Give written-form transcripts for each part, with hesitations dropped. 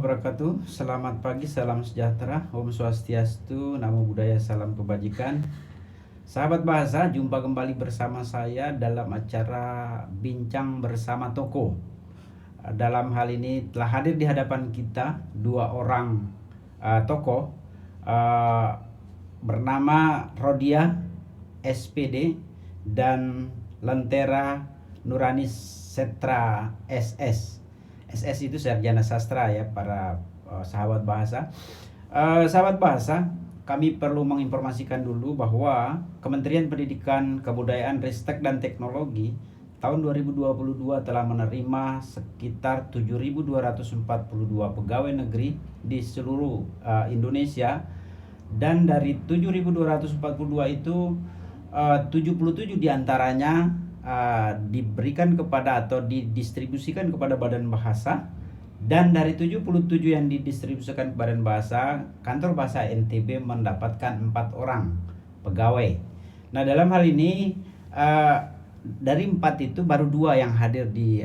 wabarakatuh. Selamat pagi, salam sejahtera, Om Swastiastu, Namo Buddhaya, salam kebajikan. Sahabat bahasa, jumpa kembali bersama saya dalam acara Bincang Bersama Tokoh. Dalam hal ini telah hadir di hadapan kita dua orang tokoh bernama Rodia SPD dan Lentera Nurani Setra SS. SS itu sarjana sastra ya para sahabat bahasa. Sahabat bahasa, kami perlu menginformasikan dulu bahwa Kementerian Pendidikan, Kebudayaan, Ristek dan Teknologi tahun 2022 telah menerima sekitar 7.242 pegawai negeri di seluruh Indonesia, dan dari 7.242 itu 77 diantaranya diberikan kepada atau didistribusikan kepada badan bahasa, dan dari 77 yang didistribusikan ke badan bahasa, kantor bahasa NTB mendapatkan 4 orang pegawai. Nah, dalam hal ini dari 4 itu baru 2 yang hadir di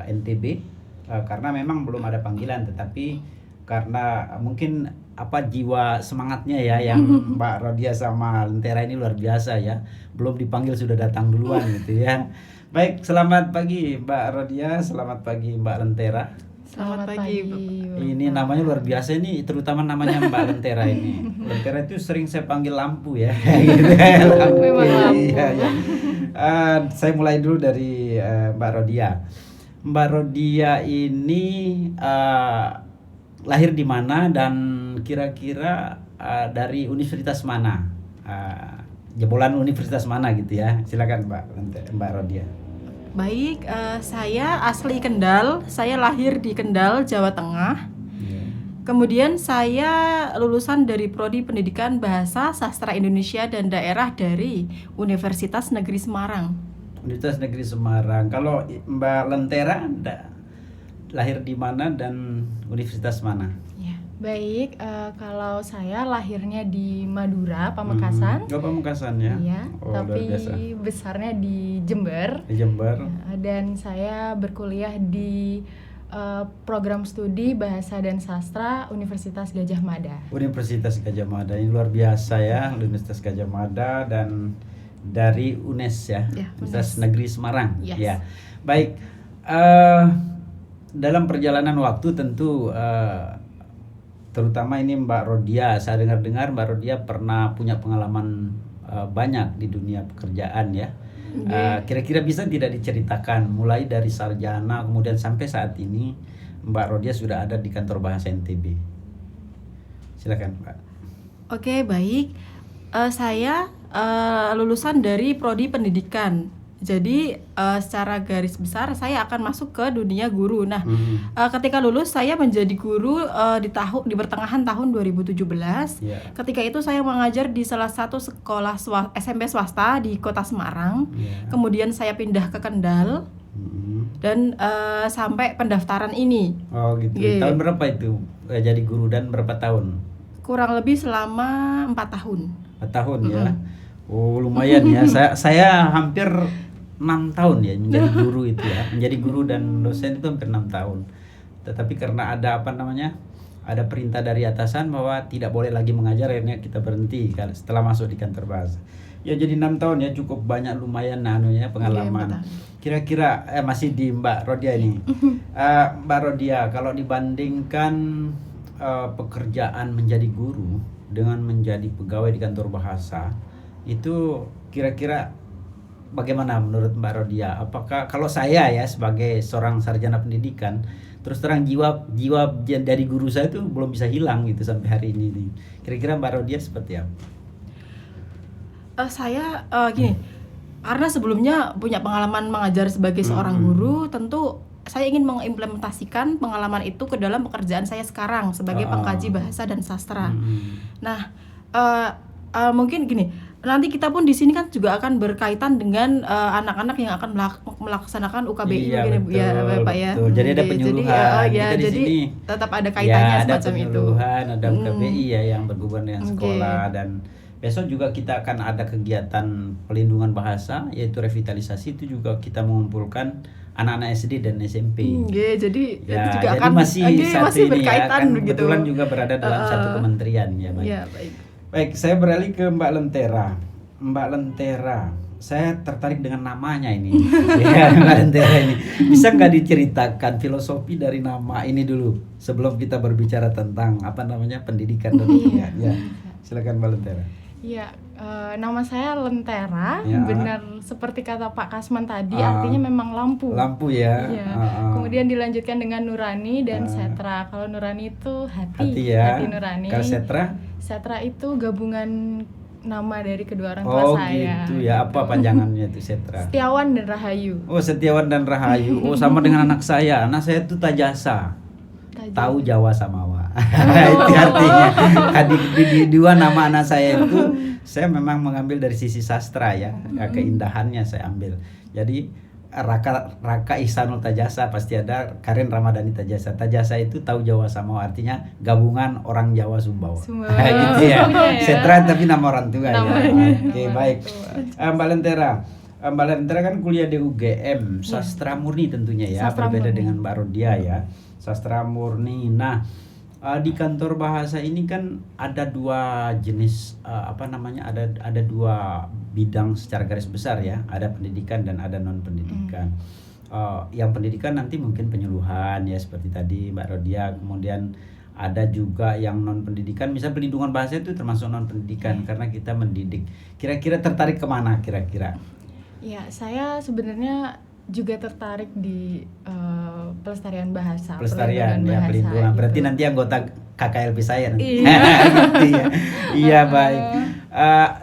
NTB karena memang belum ada panggilan, tetapi karena mungkin jiwa semangatnya ya yang Mbak Rodia sama Lentera ini luar biasa ya, belum dipanggil sudah datang duluan gitu ya. Baik, selamat pagi Mbak Rodia, selamat pagi Mbak Lentera. Selamat pagi. Ini namanya luar biasa ini, terutama namanya Mbak Lentera ini. Lentera itu sering saya panggil lampu ya. Gitu. Lampu. Iya, ya. Saya mulai dulu dari Mbak Rodia. Mbak Rodia ini lahir di mana dan kira-kira dari universitas mana, jebolan universitas mana gitu ya. Silakan Mbak Rodia. Baik, saya asli Kendal, saya lahir di Kendal, Jawa Tengah. Kemudian saya lulusan dari Prodi Pendidikan Bahasa Sastra Indonesia dan Daerah dari Universitas Negeri Semarang. Universitas Negeri Semarang. Kalau Mbak Lentera lahir di mana dan universitas mana? Ya, baik, kalau saya lahirnya di Madura, Pamekasan. Pamekasan ya. Iya, tapi besarnya di Jember. Di Jember. Dan saya berkuliah di program studi Bahasa dan Sastra Universitas Gadjah Mada. Universitas Gadjah Mada ini luar biasa ya, Universitas Gadjah Mada dan dari UNES ya, Universitas Negeri Semarang. Yes. Ya, baik. Dalam perjalanan waktu tentu terutama ini Mbak Rodia, saya dengar Mbak Rodia pernah punya pengalaman banyak di dunia pekerjaan ya. Kira-kira bisa tidak diceritakan mulai dari sarjana kemudian sampai saat ini Mbak Rodia sudah ada di kantor bahasa NTB. Silakan Mbak. Oke, baik. Saya lulusan dari Prodi Pendidikan. Jadi secara garis besar saya akan masuk ke dunia guru. Nah, ketika lulus saya menjadi guru di pertengahan tahun 2017. Ketika itu saya mengajar di salah satu sekolah SMP swasta di Kota Semarang. Kemudian saya pindah ke Kendal. Dan sampai pendaftaran ini. Oh gitu. Tahun berapa itu jadi guru dan berapa tahun? Kurang lebih selama 4 tahun. 4 tahun ya. Oh lumayan ya. Saya hampir 6 tahun ya menjadi guru itu ya. Menjadi guru dan dosen itu hampir 6 tahun. Tetapi karena ada ada perintah dari atasan bahwa tidak boleh lagi mengajar, akhirnya kita berhenti setelah masuk di kantor bahasa. Ya jadi 6 tahun ya, cukup banyak, lumayan pengalaman. Kira-kira masih di Mbak Rodia ini. Mbak Rodia, kalau dibandingkan pekerjaan menjadi guru dengan menjadi pegawai di kantor bahasa, itu kira-kira bagaimana menurut Mbak Rodia? Apakah kalau saya ya sebagai seorang sarjana pendidikan, terus terang jiwa dari guru saya itu belum bisa hilang gitu sampai hari ini nih. Kira-kira Mbak Rodia seperti apa? Saya gini, karena sebelumnya punya pengalaman mengajar sebagai seorang guru, tentu saya ingin mengimplementasikan pengalaman itu ke dalam pekerjaan saya sekarang sebagai pengkaji bahasa dan sastra. Nah, mungkin gini, nanti kita pun di sini kan juga akan berkaitan dengan anak-anak yang akan melaksanakan UKBI. Iya, mungkin betul, ya Bapak ya. Betul. Jadi ada penyuluhan. Jadi tetap ada kaitannya ya, semacam itu. Ada penyuluhan, ada UKBI ya yang berhubungan dengan sekolah. Dan besok juga kita akan ada kegiatan pelindungan bahasa, yaitu revitalisasi. Itu juga kita mengumpulkan anak-anak SD dan SMP. Jadi Ya, itu juga jadi akan masih satu masih ini berkaitan ya, kan begitu. kebetulan juga berada dalam satu kementerian ya, Baik. Iya, baik. Baik, saya beralih ke Mbak Lentera. Mbak Lentera, saya tertarik dengan namanya ini. Ya, Mbak Lentera ini. Bisa nggak diceritakan filosofi dari nama ini dulu sebelum kita berbicara tentang apa namanya pendidikan dan pendidikan? Ya, silakan Mbak Lentera. Iya, nama saya Lentera, Ya. benar seperti kata Pak Kasman tadi, Ah. artinya memang lampu. Lampu ya. Iya. Ah. Kemudian dilanjutkan dengan Nurani dan Setra. Kalau Nurani itu Hati ya. hati Nurani. Kalau Setra? Setra itu gabungan nama dari kedua orang tua Oh saya. gitu ya. Apa panjangannya itu Setra? Setiawan dan Rahayu. Oh, Setiawan dan Rahayu. Oh, sama dengan anak saya. Anak saya itu Tajasa. Tahu Jawa Samawa. Itu artinya di dua nama anak saya itu saya memang mengambil dari sisi sastra ya, keindahannya saya ambil. Jadi Raka Ihsanul Tajasa pasti ada, Karen Ramadhani Tajasa. Tajasa itu tahu Jawa Samawa, artinya gabungan orang Jawa Sumbawa. Gitu ya. Setra tapi nama orang tua ya. Oke, baik. Mbak Lentera. Mbak Lentera kan kuliah di UGM, sastra murni tentunya ya, Sastra berbeda murni. dengan Mbak Rodia ya. Sastra murni. Nah, di kantor bahasa ini kan ada dua jenis ada dua bidang secara garis besar ya, ada pendidikan dan ada non pendidikan. Yang pendidikan nanti mungkin penyuluhan ya seperti tadi Mbak Rodia, kemudian ada juga yang non pendidikan, misal pelindungan bahasa itu termasuk non pendidikan karena kita mendidik. Kira-kira tertarik kemana kira-kira? Ya, saya sebenarnya juga tertarik di pelestarian bahasa. Pelestarian ya, pelindungan. gitu. Berarti nanti anggota KKLP saya nanti. Iya. Gitu ya. Iya, baik.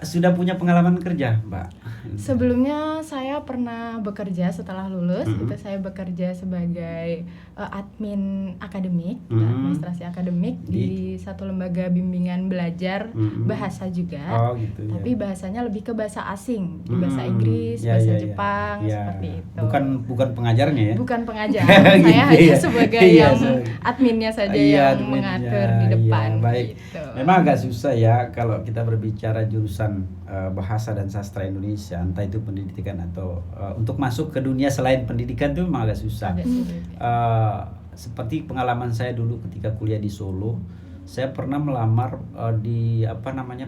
Sudah punya pengalaman kerja, Mbak? Sebelumnya saya pernah bekerja setelah lulus, itu saya bekerja sebagai admin akademik, administrasi akademik di satu lembaga bimbingan belajar bahasa juga. Oh, gitu ya. Tapi bahasanya lebih ke bahasa asing, di bahasa Inggris, Ya, bahasa ya, ya. Jepang, Ya. seperti itu. Bukan pengajarnya ya? Bukan pengajar, Gitu saya hanya ya. sebagai Iya, yang sebagai- adminnya saja Iya, yang adminnya. mengatur di depan. Iya, baik. Gitu. Memang agak susah ya kalau kita berbicara jurusan bahasa dan sastra Indonesia, entah itu pendidikan atau untuk masuk ke dunia selain pendidikan itu memang agak susah. Agak sulit. Seperti pengalaman saya dulu ketika kuliah di Solo, saya pernah melamar di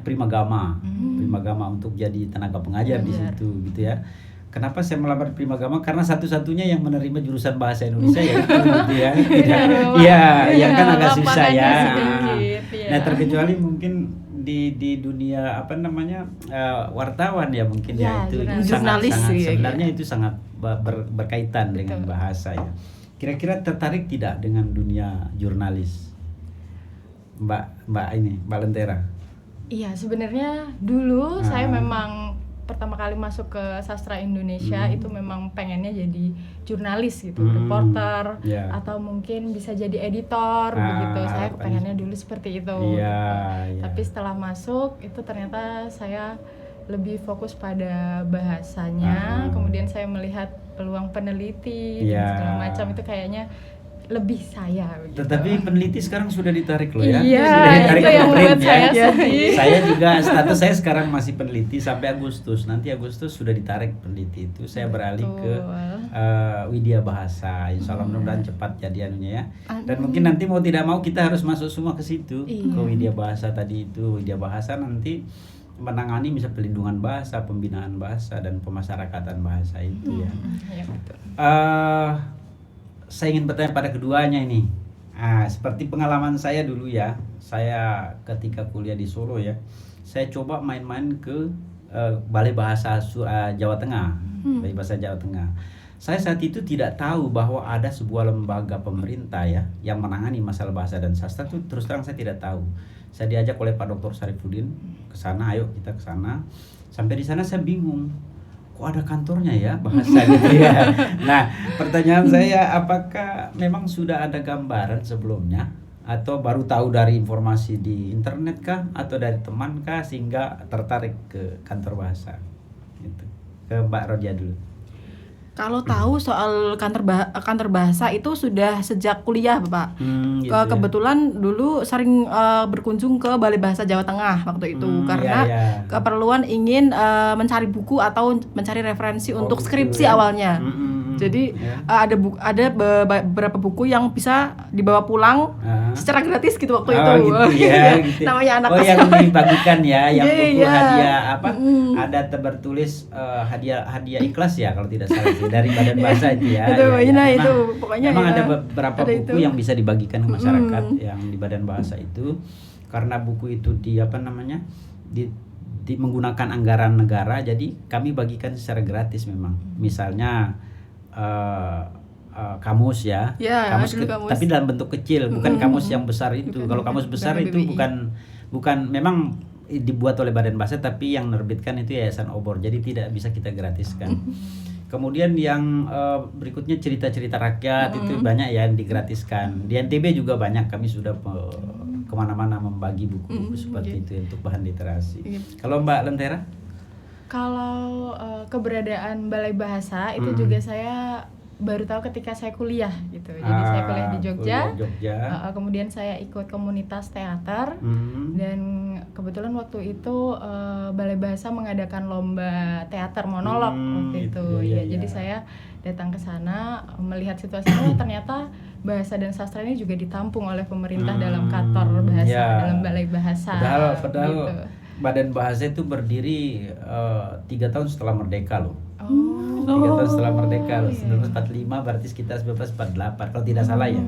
Primagama, Primagama untuk jadi tenaga pengajar di situ, gitu ya. Kenapa saya melamar di Primagama? Karena satu-satunya yang menerima jurusan bahasa Indonesia ya itu, gitu ya. Iya, kan agak susah ya. Sedikit, ya. Nah, terkecuali mungkin di dunia wartawan ya mungkin ya, Ya, itu jurnalis sangat ya, sebenarnya itu sangat berkaitan dengan bahasa ya. Kira-kira tertarik tidak dengan dunia jurnalis, Mbak Lentera? Iya, sebenarnya dulu saya memang pertama kali masuk ke sastra Indonesia itu memang pengennya jadi jurnalis gitu, reporter Ya. atau mungkin bisa jadi editor begitu. Saya harapannya pengennya dulu seperti itu. Iya, iya. Tapi setelah masuk itu ternyata saya lebih fokus pada bahasanya. Kemudian saya melihat peluang peneliti Iya. dan segala macam, itu kayaknya lebih saya begitu. Tetapi peneliti sekarang sudah ditarik loh ya. Iya, Sudah ditarik itu ke yang BRIN membuat ya. saya sedih. Saya juga status saya sekarang masih peneliti sampai Agustus. Nanti Agustus sudah ditarik peneliti itu. Saya beralih ke Widya Bahasa. Insya Allah mudah-mudahan cepat jadi anunya ya. Dan mungkin nanti mau tidak mau kita harus masuk semua ke situ, ke Widya Bahasa tadi itu. Widya Bahasa nanti menangani misal pelindungan bahasa, pembinaan bahasa dan pemasyarakatan bahasa itu ya. Iya, betul. Saya ingin bertanya pada keduanya ini. Seperti pengalaman saya dulu ya, saya ketika kuliah di Solo ya, saya coba main-main ke Balai Bahasa Jawa Tengah, Balai Bahasa Jawa Tengah. Saya saat itu tidak tahu bahwa ada sebuah lembaga pemerintah ya yang menangani masalah bahasa dan sastra itu, terus terang saya tidak tahu. Saya diajak oleh Pak Dr. Sarifudin ke sana, ayo kita ke sana. Sampai di sana saya bingung. Kok ada kantornya ya bahasa gitu ya. Nah, pertanyaan saya, apakah memang sudah ada gambaran sebelumnya atau baru tahu dari informasi di internet kah atau dari teman kah sehingga tertarik ke kantor bahasa? Gitu. Ke Mbak Rodia dulu. Kalau tahu soal kantor bahasa itu sudah sejak kuliah, Bapak. Gitu ya. Kebetulan dulu sering berkunjung ke Balai Bahasa Jawa Tengah waktu itu karena keperluan ingin mencari buku atau mencari referensi untuk gitu skripsi ya. awalnya. Jadi Ya. ada beberapa buku yang bisa dibawa pulang secara gratis gitu waktu itu. Gitu ya, gitu. Namanya anak yang dibagikan ya, yang Iya, buku iya. hadiah apa? Ada bertulis hadiah ikhlas ya kalau tidak salah sih, dari Badan Bahasa itu ya. Itu, Ya, ya. nah, Memang- itu pokoknya memang ya. ada beberapa Ada buku itu. yang bisa dibagikan ke masyarakat yang di Badan Bahasa itu, karena buku itu menggunakan anggaran negara, jadi kami bagikan secara gratis memang. Misalnya kamus ya, Ya, dulu kamus. tapi dalam bentuk kecil, bukan kamus yang besar itu. Bukan, Kalau kamus bukan besar itu KBBI. bukan memang dibuat oleh Badan Bahasa, tapi yang nerbitkan itu Yayasan Obor, jadi tidak bisa kita gratiskan. Kemudian yang berikutnya cerita-cerita rakyat itu banyak ya yang digratiskan. Di NTB juga banyak, kami sudah kemana-mana membagi buku-buku seperti itu untuk bahan literasi. Kalau Mbak Lentera? Kalau keberadaan Balai Bahasa itu juga saya baru tahu ketika saya kuliah gitu. Jadi saya kuliah di Jogja. Kemudian saya ikut komunitas teater dan kebetulan waktu itu Balai Bahasa mengadakan lomba teater monolog waktu itu. Jadi saya datang ke sana melihat situasinya, ternyata bahasa dan sastra ini juga ditampung oleh pemerintah dalam kantor bahasa, dalam Balai Bahasa. Padahal gitu. Badan Bahasa itu berdiri 3 tahun setelah merdeka loh. 3 tahun setelah merdeka loh, 1945 berarti sekitar 1948 kalau tidak salah ya.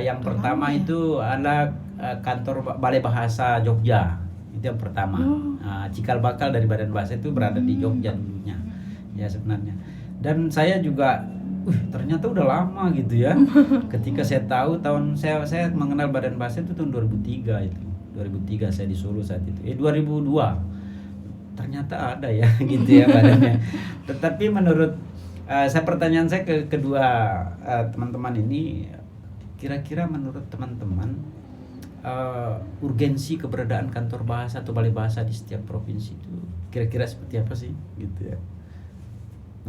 Yang pertama itu adalah kantor Balai Bahasa Jogja, itu yang pertama. Cikal bakal dari Badan Bahasa itu berada di Jogja dulunya ya sebenarnya. Dan saya juga ternyata udah lama gitu ya. Ketika saya tahu saya mengenal Badan Bahasa itu tahun 2003 itu. 2003 saya di Solo saat itu. 2002 ternyata ada ya gitu ya badannya. Tetapi menurut pertanyaan saya ke kedua teman-teman ini, kira-kira menurut teman-teman urgensi keberadaan kantor bahasa atau balai bahasa di setiap provinsi itu kira-kira seperti apa sih gitu ya?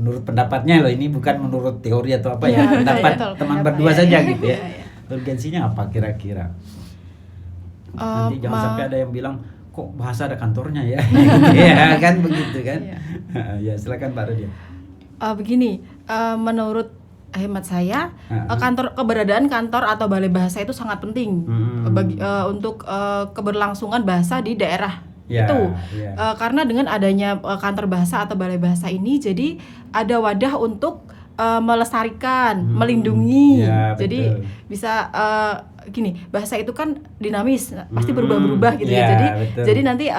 Menurut pendapatnya loh, ini bukan menurut teori atau apa ya, pendapat teman berdua saja gitu ya. Urgensinya apa kira-kira? Nanti jangan sampai ada yang bilang kok bahasa ada kantornya ya. Ya kan begitu kan. Ya silakan Pak Rodia. Begini, menurut hemat saya keberadaan kantor atau balai bahasa itu sangat penting untuk keberlangsungan bahasa di daerah itu. Karena dengan adanya kantor bahasa atau balai bahasa ini, jadi ada wadah untuk melestarikan, melindungi. Jadi bisa gini, bahasa itu kan dinamis, pasti berubah-berubah gitu ya. Jadi nanti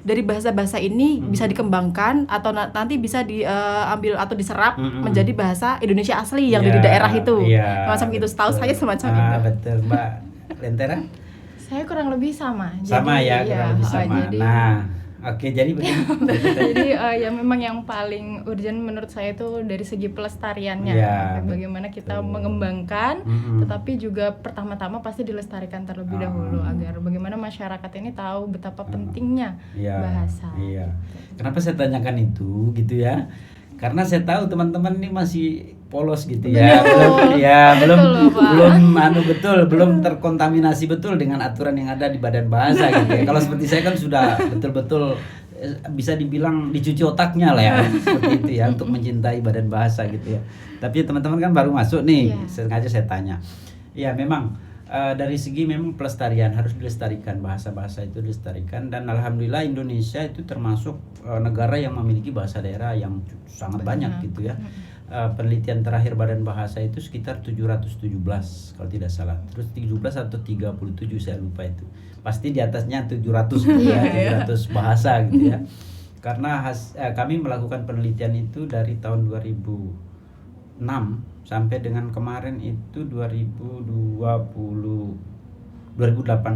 dari bahasa-bahasa ini bisa dikembangkan atau nanti bisa diambil atau diserap menjadi bahasa Indonesia asli yang dari daerah itu. Macam itu, setahu saya semacam itu. Betul, Mbak Lentera? Saya kurang lebih sama. Sama jadi, ya, kurang lebih sama. Jadi begini. Jadi ya memang yang paling urgent menurut saya itu dari segi pelestariannya. Bagaimana kita mengembangkan, tetapi juga pertama-tama pasti dilestarikan terlebih dahulu agar bagaimana masyarakat ini tahu betapa pentingnya bahasa. Kenapa saya tanyakan itu gitu ya? Karena saya tahu teman-teman ini masih polos gitu ya. Belum terkontaminasi betul dengan aturan yang ada di Badan Bahasa gitu ya. Kalau seperti saya kan sudah betul-betul bisa dibilang dicuci otaknya lah ya, seperti itu ya, untuk mencintai Badan Bahasa gitu ya. Tapi teman-teman kan baru masuk nih, sengaja saya tanya. Ya memang dari segi memang pelestarian harus dilestarikan, bahasa-bahasa itu dilestarikan, dan alhamdulillah Indonesia itu termasuk negara yang memiliki bahasa daerah yang sangat banyak gitu ya. Penelitian terakhir Badan Bahasa itu sekitar 717 kalau tidak salah. Terus 17 atau 37 saya lupa itu. Pasti di atasnya 700 gitu ya, 700 bahasa gitu ya. Karena kami melakukan penelitian itu dari tahun 2006 sampai dengan kemarin itu 2018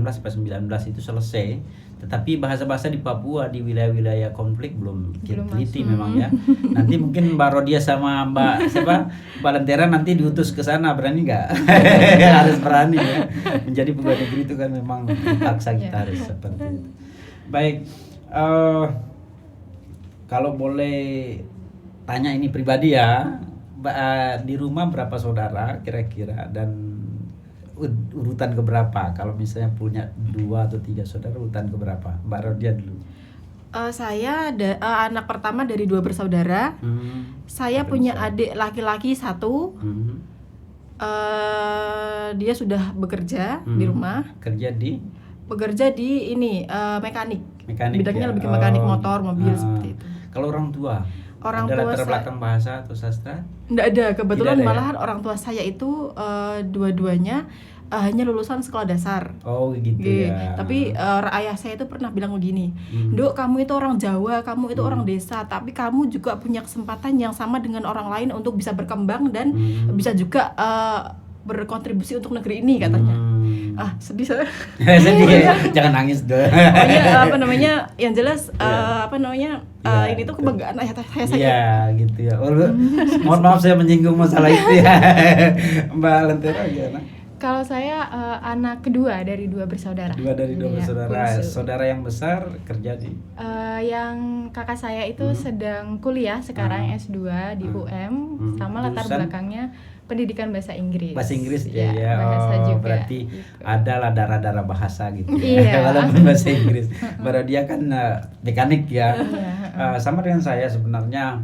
sampai 19 itu selesai. Tetapi bahasa-bahasa di Papua di wilayah-wilayah konflik belum teliti memang ya. Nanti mungkin Mbak Rodia sama Mbak Lentera nanti diutus ke sana, berani nggak? Harus berani ya. Menjadi pegawai negeri itu kan memang dipaksa kita harus seperti itu. Baik, kalau boleh tanya ini pribadi ya, di rumah berapa saudara kira-kira, dan urutan keberapa? Kalau misalnya punya 2 atau 3 saudara, urutan keberapa? Mbak Rodia dulu. Saya anak pertama dari 2 bersaudara. Saya punya adik laki-laki 1. Dia sudah bekerja di rumah. Bekerja di ini mekanik. Bidangnya ya? lebih ke mekanik motor, mobil seperti itu. Kalau orang tua? Orang ada tua latar belakang bahasa atau sastra? Nggak ada, kebetulan Tidak ada, malahan orang tua saya itu dua-duanya hanya lulusan sekolah dasar. Oh gitu ya. Tapi ayah saya itu pernah bilang begini, Duk, kamu itu orang Jawa, kamu itu orang desa, tapi kamu juga punya kesempatan yang sama dengan orang lain untuk bisa berkembang dan bisa juga berkontribusi untuk negeri ini, katanya. Sedih saya. Sedih ya? Jangan nangis dong. Pokoknya yang jelas ini tuh kebanggaan ayah saya. Iya gitu ya. Mohon maaf saya menyinggung masalah itu ya. Mbak Lentera gimana? Kalau saya anak kedua dari 2 bersaudara. Dua bersaudara. Saudara yang besar kerja di? Yang kakak saya itu sedang kuliah sekarang S2 di UM, sama latar belakangnya pendidikan bahasa Inggris. Bahasa Inggris ya. Bahasa juga. Berarti gitu. Adalah darah-darah bahasa gitu. Iya. Walaupun bahasa Inggris. Baru dia kan mekanik ya. Sama dengan saya sebenarnya.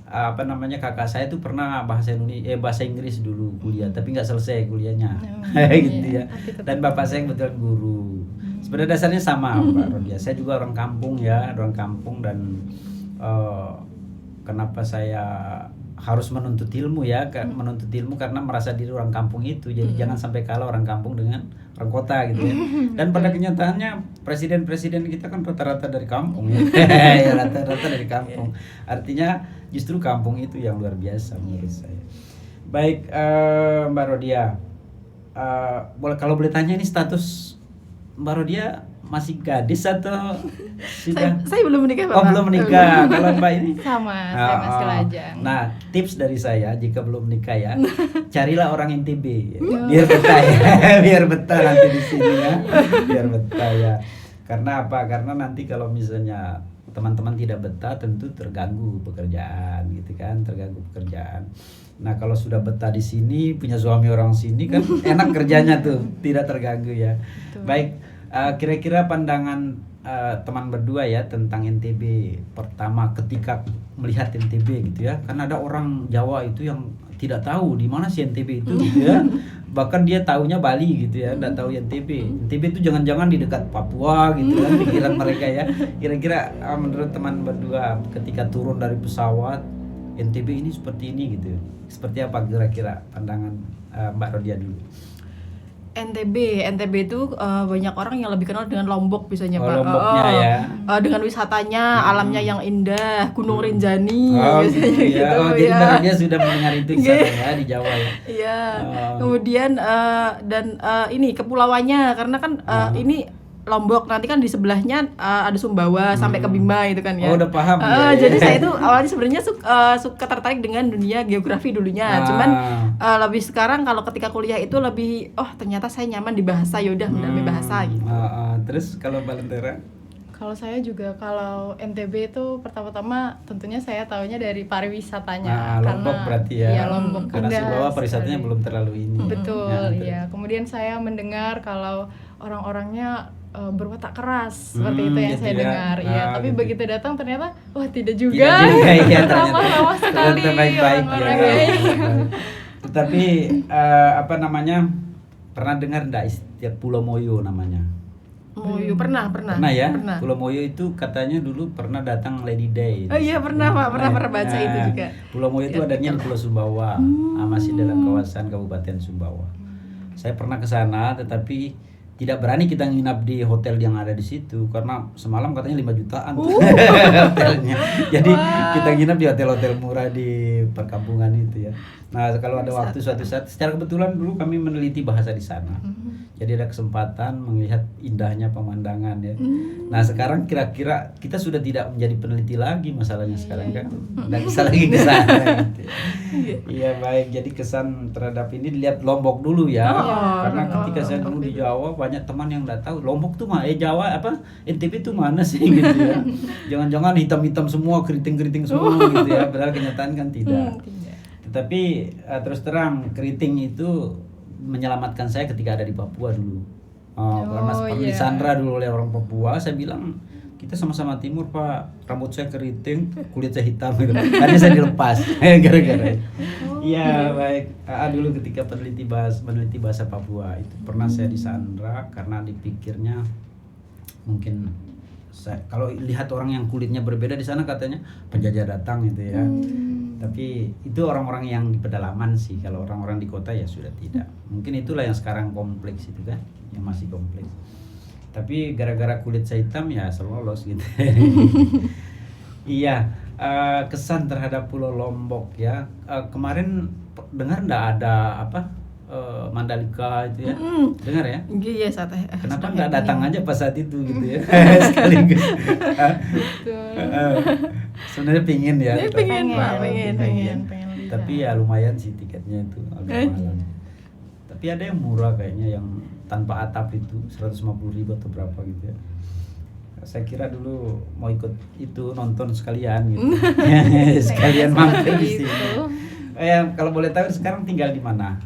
Kakak saya tuh pernah bahasa Inggris dulu kuliah, tapi nggak selesai kuliahnya. Gitu ya. Dan bapak saya kebetulan guru. Sebenarnya dasarnya sama Mbak Rodia. Saya juga orang kampung dan kenapa saya harus menuntut ilmu ya? Menuntut ilmu karena merasa diri orang kampung itu. Jadi jangan sampai kalah orang kampung dengan orang kota gitu ya. Dan pada kenyataannya presiden-presiden kita kan rata-rata dari kampung ya. Rata-rata dari kampung. Artinya justru kampung itu yang luar biasa menurut saya. Baik, Mbak Rodia, kalau boleh tanya ini status Mbak Rodia masih gadis atau sudah? Saya belum menikah, Pak. Oh, belum menikah. Kalau Mbak ini? Sama, saya masih lajang. Nah, tips dari saya jika belum menikah ya, carilah orang NTB ya. Biar betah ya. Biar betah nanti di sini ya. Biar betah ya. Karena apa? Karena nanti kalau misalnya teman-teman tidak betah tentu terganggu pekerjaan gitu kan, Nah, kalau sudah betah di sini, punya suami orang sini kan enak kerjanya tuh, tidak terganggu ya. Betul. Baik, kira-kira pandangan teman berdua ya tentang NTB pertama ketika melihat NTB gitu ya. Kan ada orang Jawa itu yang tidak tahu di mana sih NTB itu gitu ya. Bahkan dia taunya Bali gitu ya, enggak tahu NTB. NTB itu jangan-jangan di dekat Papua gitu kan pikiran mereka ya. Kira-kira menurut teman berdua ketika turun dari pesawat NTB ini seperti ini gitu. Seperti apa kira-kira pandangan Mbak Rodia dulu? NTB itu banyak orang yang lebih kenal dengan Lombok biasanya, Pak. Lomboknya ya. Dengan wisatanya, alamnya yang indah, Gunung Rinjani biasanya gitu gitu. Jadi Mbak Rodia sudah mendengar itu di sana ya, di Jawa ya. Iya. Kemudian ini kepulauannya, karena kan ini Lombok, nanti kan di sebelahnya ada Sumbawa sampai ke Bima itu kan ya. Oh, udah paham. Jadi saya itu awalnya sebenarnya suka tertarik dengan dunia geografi dulunya. Cuman lebih sekarang kalau ketika kuliah itu lebih ternyata saya nyaman di bahasa, yaudah mendalami bahasa gitu. Terus kalau Balentera? Kalau saya juga, kalau NTB itu pertama-tama tentunya saya tahunya dari pariwisatanya. Lombok berarti ya. Iya, Lombok. Karena Sumbawa pariwisatanya belum terlalu ini. Betul, iya. Kemudian saya mendengar kalau orang-orangnya berwatak keras seperti itu yang gitu saya ya. dengar. Iya, tapi gitu. begitu datang ternyata tidak juga. Tidak juga ya, ramah-ramah sekali baik-baik orang-orangnya. Tetapi pernah dengar enggak istilah Pulau Moyo namanya? Moyo pernah ya. Pernah. Pulau Moyo itu katanya dulu pernah datang Lady Day. Oh iya, pernah Pak, pernah baca itu juga. Pulau Moyo itu adanya di Pulau Sumbawa, masih dalam kawasan Kabupaten Sumbawa. Saya pernah ke sana, tetapi tidak berani kita nginap di hotel yang ada di situ karena semalam katanya 5 jutaan hotelnya. Jadi kita nginap di hotel-hotel murah di perkampungan itu ya. Nah, kalau ada waktu suatu saat, secara kebetulan dulu kami meneliti bahasa di sana. Jadi ada kesempatan melihat indahnya pemandangan ya. Nah, sekarang kira-kira kita sudah tidak menjadi peneliti lagi masalahnya sekarang kan. Nggak bisa lagi ke sana gitu. Iya, baik. Jadi kesan terhadap ini dilihat Lombok dulu ya. Karena ketika saya dulu di Jawa banyak teman yang nggak tahu Lombok tuh Jawa NTB tuh mana sih gitu ya. Jangan-jangan hitam-hitam semua, keriting-keriting semua gitu ya. Padahal kenyataan kan tidak. Tetapi terus terang keriting itu menyelamatkan saya ketika ada di Papua dulu. Karena disandra dulu oleh orang Papua, saya bilang kita sama-sama timur Pak, rambut saya keriting, kulit saya hitam gitu. Tadi saya dilepas gara-gara. Iya baik. Dulu ketika meneliti bahasa Papua itu pernah saya disandra karena dipikirnya mungkin kalau lihat orang yang kulitnya berbeda di sana katanya penjajah datang gitu ya. Tapi itu orang-orang yang di pedalaman sih. Kalau orang-orang di kota ya sudah tidak. Mungkin itulah yang sekarang kompleks itu kan, yang masih kompleks. Tapi gara-gara kulit saya hitam ya selalu lolos gitu. Iya, kesan terhadap Pulau Lombok ya. Kemarin dengar ndak ada Mandalika itu ya? Dengar ya? Iya, Sateh. Kenapa nggak datang aja pas saat itu gitu ya? Sekaligus. Sebenarnya pingin ya. Pengen, Pak, pengen lihat. Tapi ya lumayan sih tiketnya itu agak mahal. Tapi ada yang murah kayaknya yang tanpa atap itu 150.000 atau berapa gitu ya. Saya kira dulu mau ikut itu nonton sekalian gitu. Sekalian mampir di sini. Kalau boleh tahu sekarang tinggal di mana?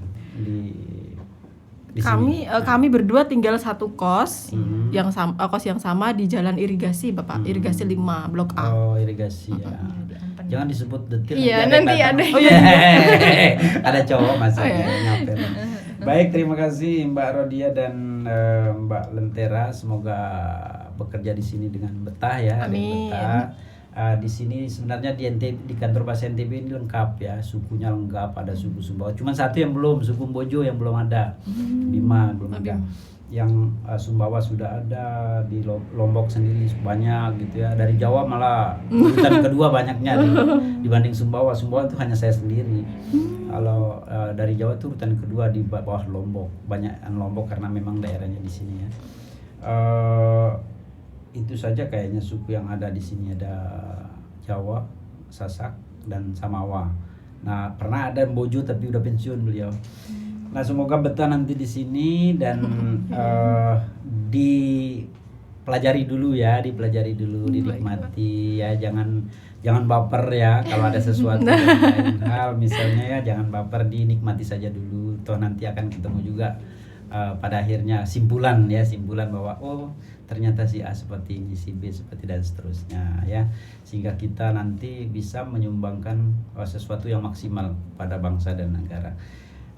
Di sini. Kami berdua tinggal satu kos kos yang sama di Jalan Irigasi, Bapak. Irigasi 5 Blok A. Oh, irigasi ya. Jangan disebut detil. Iya, nanti ada. Oh iya. Ada cowok masa Oh, iya. nyamper. Baik, terima kasih Mbak Rodia dan Mbak Lentera. Semoga bekerja di sini dengan betah ya. Amin. Dengan betah. Di sini sebenarnya di kantor bahasa NTB ini lengkap ya, sukunya lengkap, ada suku Sumbawa. Cuman satu yang belum, suku Mbojo yang belum ada. Bima belum ada. Yang Sumbawa sudah ada, di Lombok sendiri banyak gitu ya. Dari Jawa malah urutan kedua banyaknya dibanding Sumbawa. Sumbawa itu hanya saya sendiri. Kalau dari Jawa itu urutan kedua di bawah Lombok. Banyakan Lombok karena memang daerahnya di sini ya. Itu saja kayaknya suku yang ada di sini, ada Jawa, Sasak dan Samawa. Nah, pernah ada Mbojo tapi udah pensiun beliau. Nah, semoga betah nanti di sini dan dipelajari dulu, dinikmati ya, jangan baper ya kalau ada sesuatu dan lain hal misalnya ya, jangan baper, dinikmati saja dulu. Toh nanti akan ketemu juga pada akhirnya simpulan bahwa oh ternyata si A seperti ini, si B seperti dan seterusnya ya, sehingga kita nanti bisa menyumbangkan sesuatu yang maksimal pada bangsa dan negara.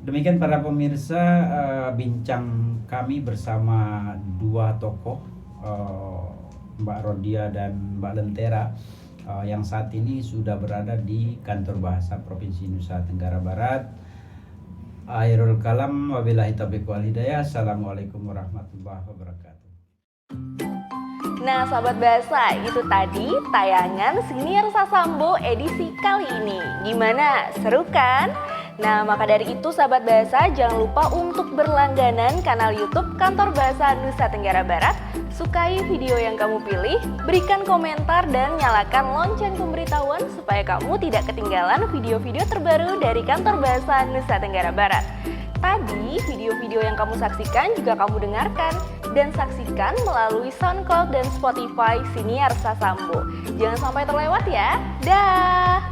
Demikian para pemirsa, bincang kami bersama dua tokoh, Mbak Rodia dan Mbak Lentera, yang saat ini sudah berada di Kantor Bahasa Provinsi Nusa Tenggara Barat. Akhirul kalam, wabillahi taufiq wal hidayah. Assalamualaikum warahmatullahi wabarakatuh. Nah, sahabat bahasa, itu tadi tayangan Siniar Sasambo edisi kali ini. Gimana? Seru kan? Nah, maka dari itu sahabat bahasa, jangan lupa untuk berlangganan kanal YouTube Kantor Bahasa Nusa Tenggara Barat. Sukai video yang kamu pilih, berikan komentar dan nyalakan lonceng pemberitahuan supaya kamu tidak ketinggalan video-video terbaru dari Kantor Bahasa Nusa Tenggara Barat. Tadi video-video yang kamu saksikan juga kamu dengarkan dan saksikan melalui SoundCloud dan Spotify Siniar Sasambo. Jangan sampai terlewat ya. Dah.